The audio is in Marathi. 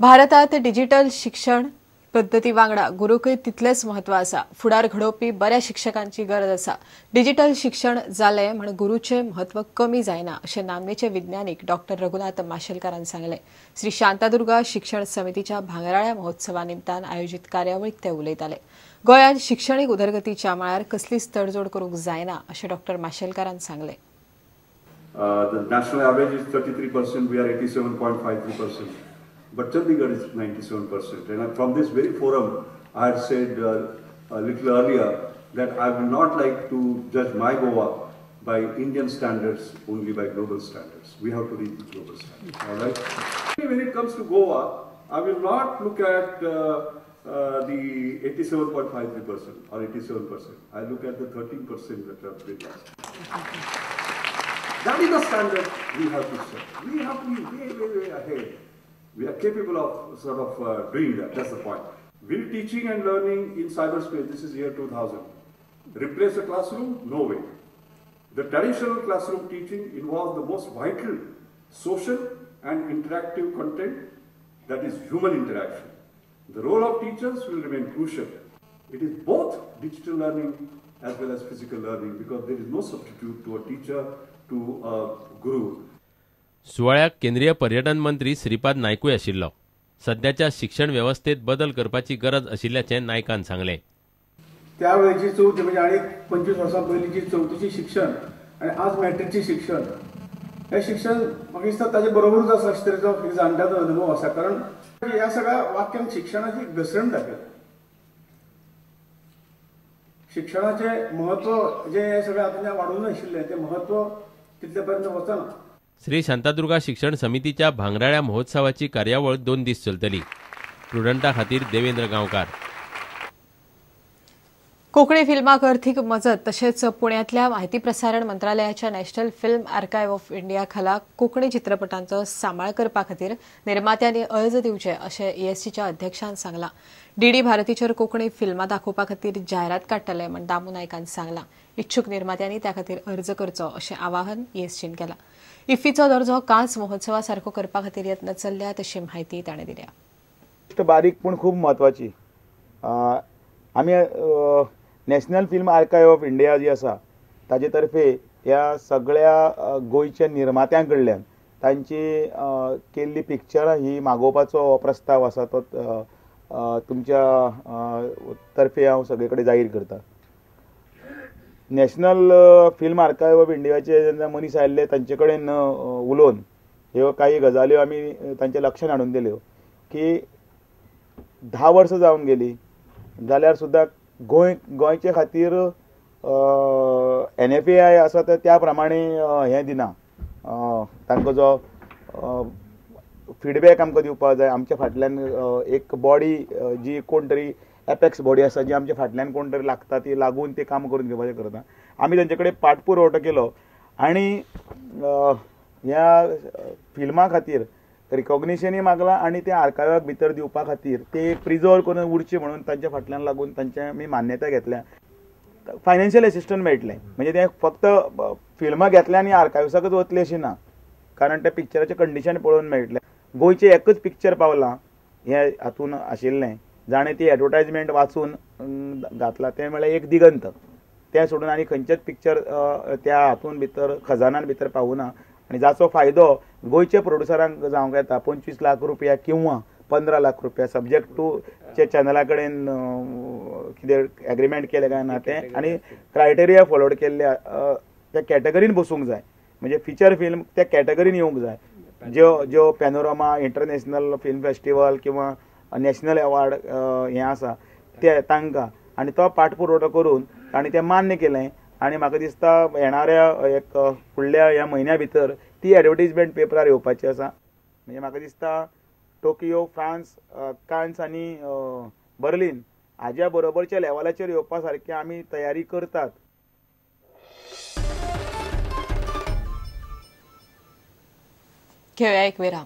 भारतात डिजिटल शिक्षण पद्धती वांगडा गुरुकुळ तितलेच महत्व आसा। फुडार घडोवपी बऱ्या शिक्षकांची गरज आसा। डिजिटल शिक्षण जाले म्हण गुरुचे महत्व कमी जायना अशें नामनेचे विज्ञानिक डॉक्टर रघुनाथ माशेलकारान सांगले। श्री शांतादुर्गा शिक्षण समितीच्या भांगराळ्या महोत्सवा निमतान आयोजित कार्यावळीत ते उलयताले। गोंयांत शिक्षणीक उदरगतीच्या मळार कसलीच तडजोड करूंक जायना अशें डॉक्टर माशेलकारान सांगले। The national average is 33%, we are 87.53%. But Chandigarh is 97%. And from this very forum, I had said a little earlier that I would not like to judge my Goa by Indian standards, only by global standards. We have to reach the global standards. All right? When it comes to Goa, I will not look at the 87.53% or 87%. I look at the 13% that have been lost. That is the standard we have to set. We have to be way ahead. We are capable of doing that. That's the point. Will teaching and learning in cyberspace, this is year 2000, replace a classroom? No way. The traditional classroom teaching involves the most vital social and interactive content, that is human interaction. The role of teachers will remain crucial. It is both digital learning as well as physical learning, because there is no substitute to a teacher, to a guru. सुवाळ्याक केंद्रीय पर्यटन मंत्री श्रीपाद नायकूय आशिल्लो। सध्याच्या शिक्षण व्यवस्थेत बदल करपाची गरज आशिल्ल्याचे नायकान सांगले। त्या वेळची चवथी म्हणजे आणि 25 वर्सां पयलींची चवथीची शिक्षण आणि आज मॅट्रिकची शिक्षण, हे शिक्षण म्हाका दिसता ताचे बरोबरूच आसा अशें तरेचो एक जाणट्याचो अनुभव आसा। कारण ह्या सगळ्या वाक्यांत शिक्षणाची घसरण दाखयता। शिक्षणाचे महत्व जे सगळे हातूंत वाडून आशिल्लें तें महत्व तितले पर्यंत वचना। श्री शांतादुर्गा शिक्षण समितीच्या भांगराळ्या महोत्सवाची कार्यावळ 2 दीस चलतली। स्टुडंटा खातीर देवेंद्र गांवकार। कोंकणी फिल्माक अर्थीक मजत तशेंच पुण्यातल्या माहिती प्रसारण मंत्रालयाच्या नॅशनल फिल्म आर्कायव्ह ऑफ इंडिया खाला कोंकणी चित्रपटांचो सांबाळ करपा खातीर निर्मात्यांनी अर्ज दिवचे अशें ईएससीच्या अध्यक्षान सांगलां। डीडी भारतीचेर कोंकणी फिल्मां दाखोवपा खातीर जायरात काडटले म्हण दामू नायकान सांगलां। इच्छुक निर्मात्यांनी त्या खातीर अर्ज करचो अशें आवाहन ईएससीन केलां। इफ्फीचो दर्जो कांच महोत्सवा सारको करपा खातीर यत्न चल्ल्यात अशी माहिती ताणें दिल्या। बारीक पूण खूब म्हत्वाची, आमी नॅशनल फिल्म आर्कायव्ह ऑफ इंडिया जी आसा ताजे तर्फे ह्या सगळ्या गोंयच्या निर्मात्यां कडल्यान तांची केल्ली पिक्चरां ही मागोवपाचो प्रस्ताव आसा तो तुमच्या तर्फे हांव सगळे कडेन जाहीर करता। नॅशनल फिल्म आर्कायव्ह ऑफ इंडियाचे जेन्ना मनीस आयिल्ले तांचे कडेन उलोवन ह्यो काही गजाल्यो आमी तांच्या लक्षांत हाडून दिल्यो की 10 वर्सां जावन गेली जाल्यार सुद्दां गोंयचे खातीर NFAI आसा तर त्या प्रमाणे हें दिना, तांकां जो फीडबॅक आमकां दिवपाक जाय। आमच्या फाटल्यान एक बॉडी जी कोण तरी एपेक्स बॉडी आसा जी आमच्या फाटल्यान कोण तरी लागता ती लागून ते काम करून घेवपाचें करता। आमी तांचे कडेन पाठपुरवठो केलो आनी ह्या फिल्मा खातीर रिकॉग्निशनय मागलां आनी ते आर्कायव्हाक भितर दिवपा खातीर ते प्रिजर्व करून उरचे म्हणून तांच्या फाटल्यान लागून तांचे आमी मान्यताय घेतल्या। फायनान्शियल एसिस्टंट मेळटलें, म्हणजे ते फक्त फिल्मां घेतल्या आनी आर्कायव्साकच वतले अशें ना, कारण त्या पिक्चराचें कंडिशन पळोवन मेळटलें। गोंयचें एकच पिक्चर पावलां हें हातून आशिल्लें, जाणें ती एडवर्टायजमेंट वाचून घातला तें म्हळ्यार एक दिगंत। तें सोडून आनी खंयचेच पिक्चर त्या हातून भितर खजानान भितर पावूना आनी जाचो फायदो गोंयच्या प्रोड्युसरांक जावंक येता। 25 लाख रुपया किंवा 15 लाख रुपया सब्जेक्ट टू चे चॅनला कडेन कितें एग्रीमेंट केलें काय ना तें आनी क्रायटेरिया फॉलोड केल्ल्या त्या कॅटेगरीन बसूंक जाय, म्हणजे फिचर फिल्म त्या कॅटेगरीन येवंक जाय ज्यो पॅनोरमा इंटरनॅशनल फिल्म फेस्टिवल किंवा नॅशनल अवॉर्ड हें आसा ते तांकां, आनी तो पाठपुरवठो करून तांणी तें मान्य केलें। आनी म्हाका दिसता येणाऱ्या एक फुडल्या ह्या म्हयन्या भितर ती एडवर्टिजमेंट पेपरार येवपाची आसा। म्हणजे म्हाका दिसता टोकियो, फ्रांस, कान्स आनी बर्लिन हाज्या बरोबरच्या लेवलाचेर येवपा सारकी आमी तयारी करतात। घेवया एक विराम।